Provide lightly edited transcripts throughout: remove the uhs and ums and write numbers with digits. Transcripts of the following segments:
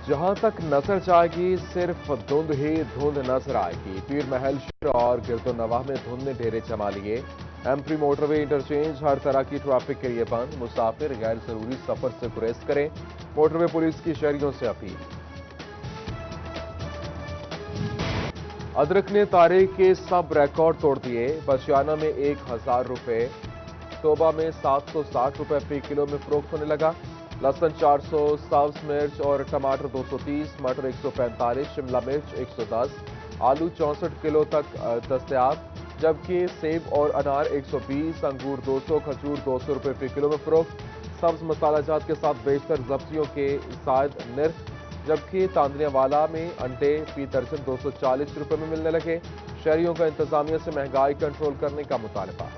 जहां तक नजर जाएगी सिर्फ धुंध ही धुंध नजर आएगी। पीर महल शहर और गिरदोनवाह में धुंध ने डेरे जमा लिए। एमपी मोटरवे इंटरचेंज हर तरह की ट्रैफिक के लिए बंद। मुसाफिर गैर जरूरी सफर से गुरेज करें, मोटरवे पुलिस की शहरियों से अपील। अदरक ने तारीख के सब रिकॉर्ड तोड़ दिए। बसियाना में 1000 रुपए, तोबा में 760 रुपए फी किलो में फरोख्त होने लगा। लहसुन 400, सब्ज मिर्च और टमाटर 230, मटर 145, शिमला मिर्च 110, आलू 64 किलो तक दस्तयाब, जबकि सेब और अनार 120, अंगूर 200, खजूर 200 रुपए फी किलो में फरोख्त। सब्ज मसालाजात के साथ बेशतर सब्जियों के जायद निर्ख, जबकि तांदनियावाला में अंडे फी दर्जन 240 रुपए में मिलने लगे। शहरियों का इंतजामिया से महंगाई कंट्रोल करने का मुतालबा।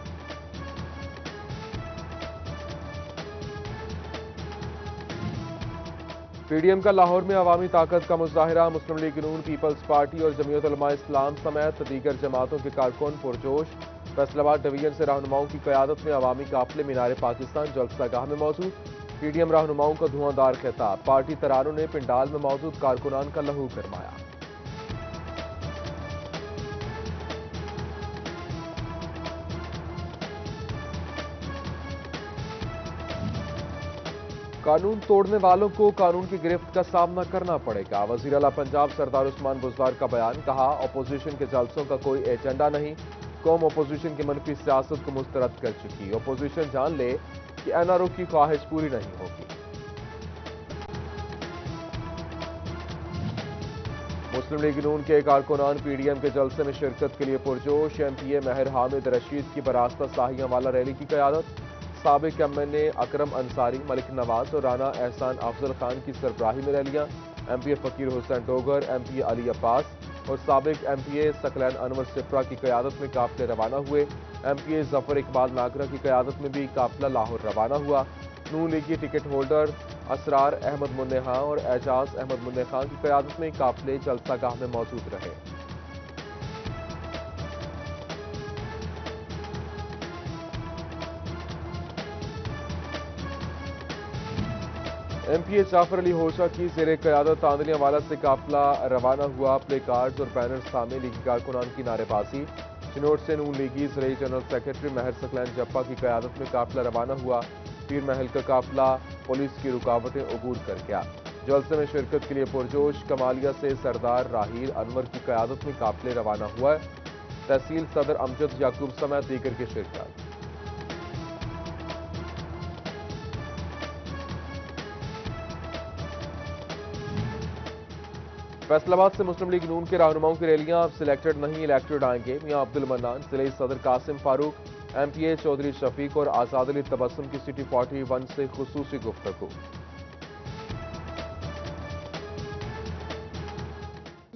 पीडीएम का लाहौर में अवामी ताकत का मुजाहिरा। मुस्लिम लीग नून, पीपल्स पार्टी और जमीयत उलमा इस्लाम समेत दीगर जमातों के कारकुन पुरजोश। फैसलाबाद डिवीजन से रहनुमाओं की क़यादत में अवामी काफिले मीनार पाकिस्तान जलसागाह में मौजूद। पीडीएम रहनुमाओं का धुआंधार खिताब। पार्टी तरारों ने पिंडाल में मौजूद कारकुनान का लहू गरमाया। कानून तोड़ने वालों को कानून की गिरफ्त का सामना करना पड़ेगा। वजीर आला पंजाब सरदार उस्मान बुज़दार का बयान। कहा, अपोजिशन के जलसों का कोई एजेंडा नहीं, कौम अपोजिशन की मनफी सियासत को मुस्तरद कर चुकी। अपोजिशन जान ले कि एनआरओ की ख्वाहिश पूरी नहीं होगी। मुस्लिम लीग नून के कारकुनान पीडीएम के जलसे में शिरकत के लिए पुरजोश। एमपीए महर हामिद रशीद की बरास्ता साहियांवाला रैली की क़यादत। साबिक एमएनए अकरम अंसारी, मलिक नवाज और राना एहसान अफजल खान की सरबराही में रैलियां। एमपीए फकीर हुसैन डोगर, एमपीए अली अब्बास और साबिक एमपीए सकलैन अनवर सिप्रा की क़यादत में काफिले रवाना हुए। एमपीए जफर इकबाल नागरा की क़यादत में भी काफिला लाहौर रवाना हुआ। नून लीग की टिकट होल्डर असरार अहमद मुन्ने खां और एजाज अहमद मुन्ने खां की क़यादत में काफिले जलसागाह में मौजूद रहे। एमपीए जाफर अली होशा की ज़ेरे क़यादत तांदनियावाला से काफिला रवाना हुआ। प्ले कार्ड्स और बैनर्स थामे लीगी कारकुनान की नारेबाजी। चिनोट से नून लीगी ज़िले जनरल सेक्रेटरी महर सकलैन जप्पा की क़यादत में काफिला रवाना हुआ। पीर महल का काफिला पुलिस की रुकावटें अबूर कर गया। जलसे में शिरकत के लिए पुरजोश। कमालिया से सरदार राहील अनवर की क़यादत में काफिले रवाना हुआ। तहसील सदर अमजद याकूब समेत दीगर की शिरकत। फैसलाबाद से मुस्लिम लीग नून के रहनुमाओं की रैलियां अब सिलेक्टेड नहीं इलेक्टेड आएंगे। मियां अब्दुल मन्नान, जिले सदर कासिम फारूक, एमपीए चौधरी शफीक और आजाद अली तबस्सुम की सिटी 41 से खुसूसी गुफ्तगू।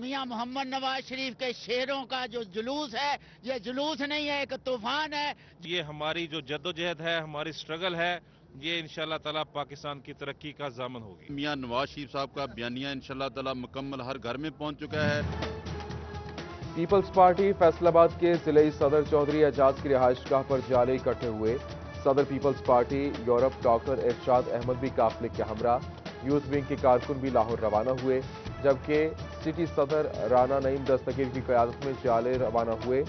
मियां मोहम्मद नवाज शरीफ के शेरों का जो जुलूस है, ये जुलूस नहीं है, एक तूफान है। ये हमारी जो जद्दोजहद है, हमारी स्ट्रगल है, ये इंशाल्लाह ताला पाकिस्तान की तरक्की का ज़ामन होगी। मियां नवाज शरीफ साहब का बयानिया इंशाल्लाह ताला मुकम्मल हर घर में पहुंच चुका है। पीपल्स पार्टी फैसलाबाद के जिले सदर चौधरी एजाज की रिहाइशगाह पर जाले इकट्ठे हुए। सदर पीपल्स पार्टी यूरोप डॉक्टर इरशाद अहमद भी काफिले के हमरा। यूथ विंग के कारकुन भी लाहौर रवाना हुए, जबकि सिटी सदर राना नईम दस्तगीर की क़यादत में जाले रवाना हुए।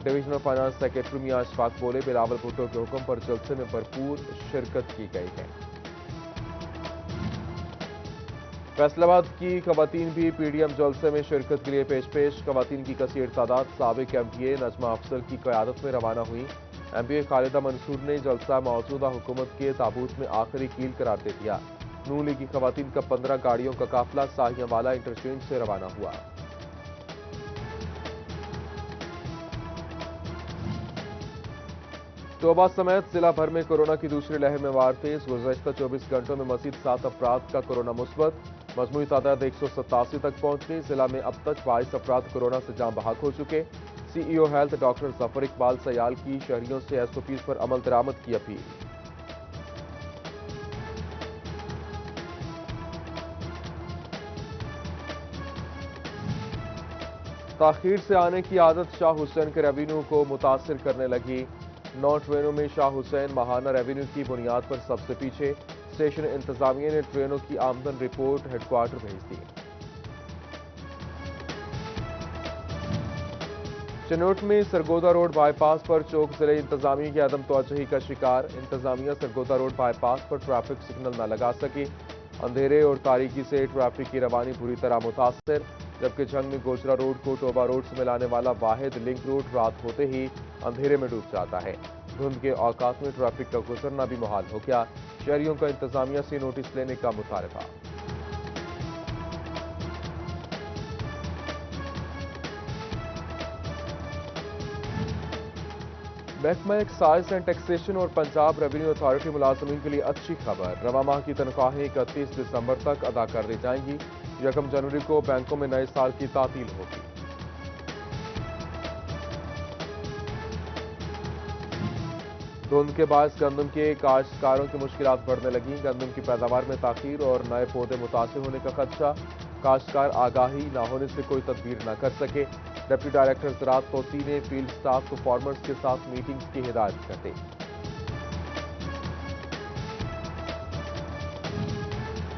डिविजनल फाइनेंस सेक्रेटरी मियां अशफाक बोले, बिलावल भुट्टो के हुक्म पर जलसे में भरपूर शिरकत की गई है। फैसलाबाद की खवातीन भी पीडीएम जलसे में शिरकत के लिए पेश खवातीन की कसीर तादाद साबिक एमपीए नजमा अफजल की क़यादत में रवाना हुई। एमपीए खालिदा मंसूर ने जलसा मौजूदा हुकूमत के ताबूत में आखिरी कील करार दे दिया। नून लीग की खवातीन का 15 गाड़ियों का काफिला साहियांवाला इंटरचेंज से रवाना हुआ। तोबा समेत जिला भर में कोरोना की दूसरी लहर में वार तेज। गुज़श्ता 24 घंटों में मजीद 7 अफराद का कोरोना मुस्बत। मजमूई तादाद 187 तक पहुंच गई। जिला में अब तक 22 अफराद कोरोना से जाँ बहक हो चुके। CEO health doctor Zafar Iqbal Sayal की शहरियों से एसओपीज पर अमल दरामद की अपील। ताखीर से आने की आदत शाह हुसैन के रेवेन्यू को मुतासिर करने लगी। 9 ट्रेनों में शाह हुसैन माहाना रेवेन्यू की बुनियाद पर सबसे पीछे। स्टेशन इंतजामिया ने ट्रेनों की आमदन रिपोर्ट हेडक्वार्टर भेज दी। चिनोट में सरगोदा रोड बाईपास पर चौक जिले इंतजामिया की अदम तवज्जुही का शिकार। इंतजामिया सरगोदा रोड बाईपास पर ट्रैफिक सिग्नल न लगा सकी। अंधेरे और तारीकी से ट्रैफिक की रवानी बुरी तरह मुतासर, जबकि जंग में गोचरा रोड को टोबा रोड से मिलाने वाला वाहिद लिंक रोड रात होते ही अंधेरे में डूब जाता है। धुंध के औकात में ट्रैफिक का गुजरना भी मुहाल हो गया। शहरियों का इंतजामिया से नोटिस लेने का मुतालबा। महकमा एक्साइज एंड टैक्सेशन और पंजाब रेवेन्यू अथॉरिटी मुलाजमीन के लिए अच्छी खबर। रवा माह की तनख्वाहें 31 दिसंबर तक अदा कर दी जाएंगी। 1 जनवरी को बैंकों में नए साल की तातील होगी। धुंध के बायस गंदम के काश्तकारों की मुश्किलात बढ़ने लगी। गंदम की पैदावार में ताखीर और नए पौधे मुतासिर होने का खदशा। काश्तकार आगाही न होने से कोई तदबीर न कर सके। डिप्टी डायरेक्टर ज़राअत तोसी ने फील्ड स्टाफ को फार्मर्स के साथ मीटिंग्स की हिदायत कर दी।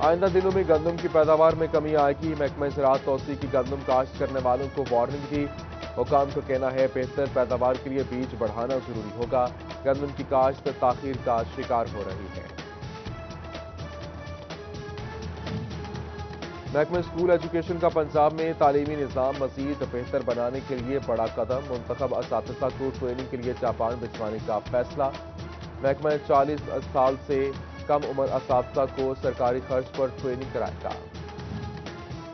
आइंदा दिनों में गंदम की पैदावार में कमी आएगी। महकमा ज़राअत तोसी की गंदम काश्त करने वालों को वार्निंग दी। हुकाम का कहना है बेहतर पैदावार के लिए बीज बढ़ाना जरूरी होगा। गंदम की काश्त ताखीर का शिकार हो रही है। महकमा स्कूल एजुकेशन का पंजाब में तालीमी निज़ाम मजीद बेहतर बनाने के लिए बड़ा कदम। मुंतखब असातिज़ा को ट्रेनिंग के लिए जापान भिजवाने का फैसला। महकमा 40 साल से कम उम्र असातिज़ा को सरकारी खर्च पर ट्रेनिंग कराएगा।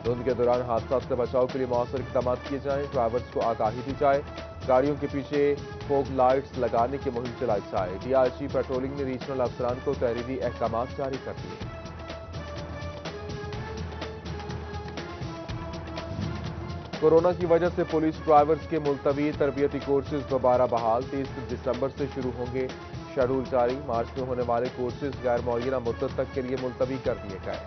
धुंध के दौरान हादसा से बचाव के लिए मौसर इक़दाम किए जाएं। ड्राइवर्स को आगाही दी जाए। गाड़ियों के पीछे फोग लाइट्स लगाने की मुहिम चलाई जाए। डीआईजी पेट्रोलिंग ने रीजनल अफसरान को तहरीरी अहकाम जारी कर दिए। कोरोना की वजह से पुलिस ड्राइवर्स के मुलतवी तरबियती कोर्सेज दोबारा बहाल। 30 दिसंबर से शुरू होंगे। शेड्यूल जारी। मार्च में होने वाले कोर्सेज गैर मुअय्यना मुद्दत तक के लिए मुलतवी कर दिए गए।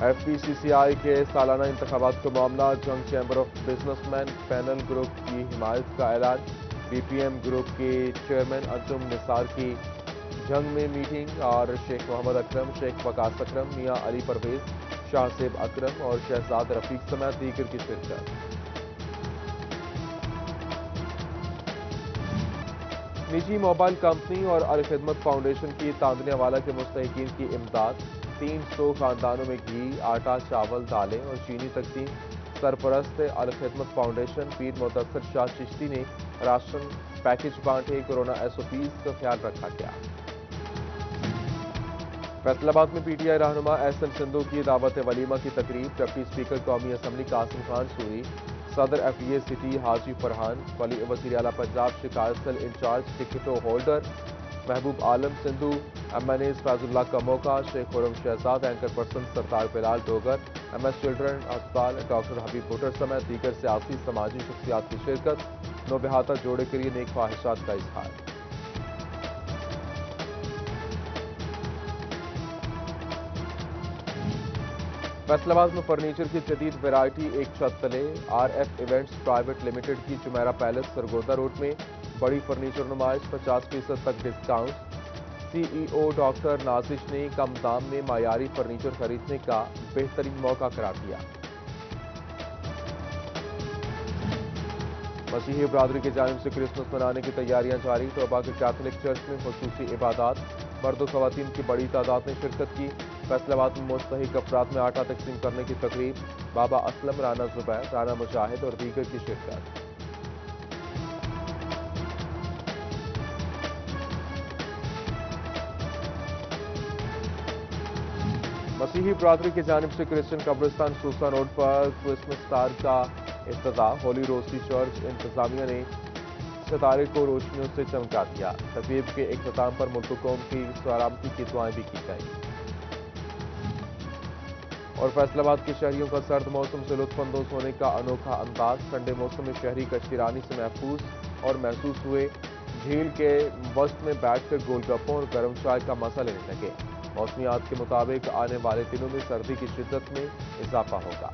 FPCCI के सालाना इंतखाबात का मामला। जंग chamber of businessman panel group की हिमायत का ऐलान। BPM ग्रुप के चेयरमैन अंजुम निसार की जंग में मीटिंग और शेख मोहम्मद अकरम, शेख वकास अकरम, मियां अली परवेज, शाहसेब अकरम और शहजाद रफीक समेत दीगर की शिरकत। निजी मोबाइल कंपनी और अल खिदमत फाउंडेशन की तांदनियावाला के मुस्तहिकीन की इमदाद। 300 खानदानों में घी, आटा, चावल, दालें और चीनी तकसीम। सरपरस्त अल खिदमत फाउंडेशन पीर मुदस्सर शाह चिश्ती ने राशन पैकेज बांटे। कोरोना SOPs का ख्याल रखा गया। फैसलाबाद में PTI रहनुमा एहसन सिंधु की दावत वलीमा की तकरीब। डिप्टी स्पीकर कौमी असम्बली कासिम खान सूरी, सदर FDA सिटी हाजी फरहान, वज़ीर आला पंजाब शिकायत cell in charge ticket holder Mehboob Alam Sindhu, MNAs Faizullah Kamoka, Sheikh Khurram Shahzad, anchor person Sardar Bilal Dogar, MS children अस्पताल डॉक्टर हबीब भुट्टर समेत दीगर सियासी समाजी शख्सियात की शिरकत। नौबहाता जोड़े के लिए नेक ख्वाहिशात का इजहार। फैसलाबाद में फर्नीचर की जदीद वैरायटी एक छत तले। RF इवेंट्स प्राइवेट लिमिटेड की जुमेरा पैलेस सरगोदा रोड में बड़ी फर्नीचर नुमाइश। 50% तक डिस्काउंट। CEO डॉक्टर नाजिश ने कम दाम में मायारी फर्नीचर खरीदने का बेहतरीन मौका करार दिया। मसीही बरादरी की जानिब से क्रिसमस मनाने की तैयारियां जारी। तोबा के कैथोलिक चर्च में खुसूसी इबादत। मर्द और खवातीन की बड़ी तादाद ने शिरकत की। फैसलाबाद में मुस्तहिक अफराद में आटा तकसीम करने की तकरीब। बाबा असलम, राना जुबैर, राना मुजाहिद और दीगर की शिरकत। मसीही बरादरी की जानिब से क्रिश्चियन कब्रिस्तान सूसा रोड पर क्रिसमस स्टार का इफ्तिताह। होली रोसी चर्च इंतजामिया ने सितारे को रोशनियों से चमका दिया। तकरीब के इख्तिताम पर मुल्क कौम की सलामती की दुआएं भी की गई। और फैसलाबाद के शहरियों का सर्द मौसम से लुत्फानंदोज होने का अनोखा अंदाज। ठंडे मौसम में शहरी कश्तीरानी से महफूज और महसूस हुए। झील के वस्त में बैठकर गोलगप्पों और गर्म चाय का मजा लेने लगे। मौसमियात के मुताबिक आने वाले दिनों में सर्दी की शिद्दत में इजाफा होगा।